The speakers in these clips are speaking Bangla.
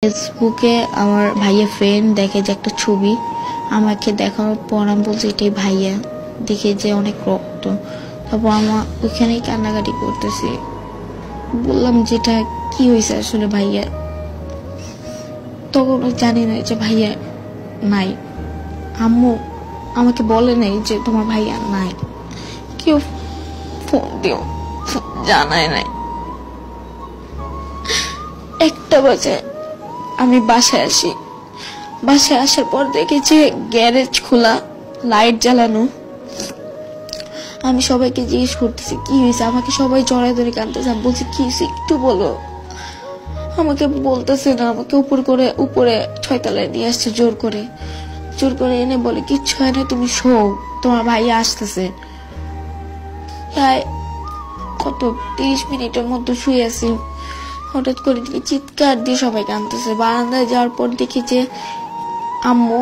ফেসবুকে আমার ভাইয়া ফ্রেন্ড দেখে যে একটা ছবি, আমাকে দেখানোর পর আমি বলছি এটাই ভাইয়া, দেখে যে অনেক রক্ত। তারপর আমার ওইখানেই কান্নাকাটি করতেছি, বললাম যেটা কি হয়েছে আসলে ভাইয়া। তখন জানি না যে ভাইয়া নাই, আম্মু আমাকে বলে নাই যে তোমার ভাইয়া নাই, কেউ ফোন দিও জানায় নাই। 1টা বাজে আমি বাসায় আসি, বাসায় আসার পর দেখি যে গ্যারেজ খোলা, লাইট জ্বালানো। আমি সবাইকে জিজ্ঞেস করতেছি কি হয়েছে, আমাকে সবাই জড়ায় ধরে কাঁদতেছে। আমি বলছি কি হয়েছে একটু বলো, আমাকে বলতেছে না। আমাকে উপরে 6 তলায় নিয়ে আসছে জোর করে এনে বলে কিচ্ছু হয় না, তুমি শো, তোমার ভাই আসতেছে। প্রায় 30 মিনিটের মতো শুয়ে আছি, হঠাৎ করে দেখি চিৎকার দিয়ে সবাই কাঁদতেছে। বারান্দায় যাওয়ার পর দেখি যে আম্মু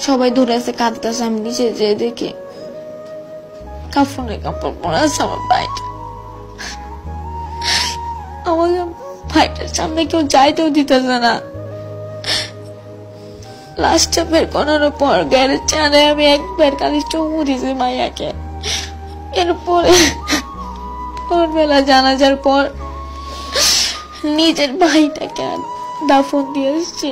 সবাই ধরে আছে কাঁদতেছে। আমি নিচে যেয়ে দেখি কাপড় পরে আছে আমার ভাইটা। আমাকে ভাইটার সামনে কেউ যাইতেও দিতেছে না। লাশটা বের করার পর গ্যারেজ চানে আমি একবার খালি চুমু দিয়েছি মাইয়াকে। এরপরে ভোরবেলা জানাজার পর নিজের ভাইটাকে দাফন দিয়ে এসেছি।